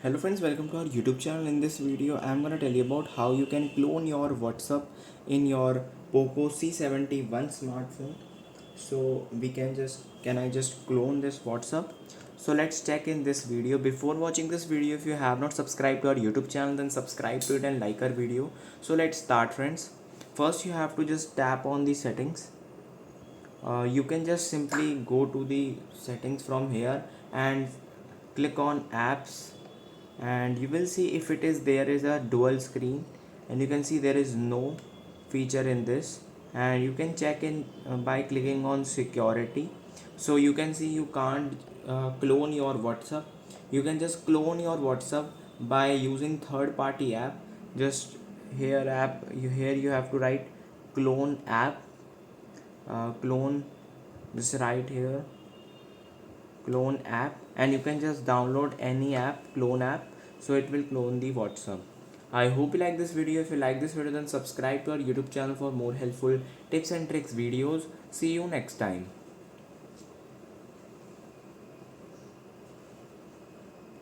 Hello friends, welcome to our YouTube channel. In this video, I am gonna tell you about how you can clone your WhatsApp in your Poco C71 smartphone. So can I just clone this WhatsApp? So let's check in this video. Before watching this video, if you have not subscribed to our YouTube channel, then subscribe to it and like our video. So let's start, friends. First, you have to just tap on the settings. You can just simply go to the settings from here and click on apps, and you will see if it is there is a dual screen, and you can see there is no feature in this, and you can check in by clicking on security. So you can see you can't clone your WhatsApp. You can just clone your WhatsApp by using third party app. Just here you have to write clone app, clone, just right here clone app, and you can just download any app, clone app, so it will clone the WhatsApp. I hope you like this video. If you like this video, then subscribe to our YouTube channel for more helpful tips and tricks videos. See you next time.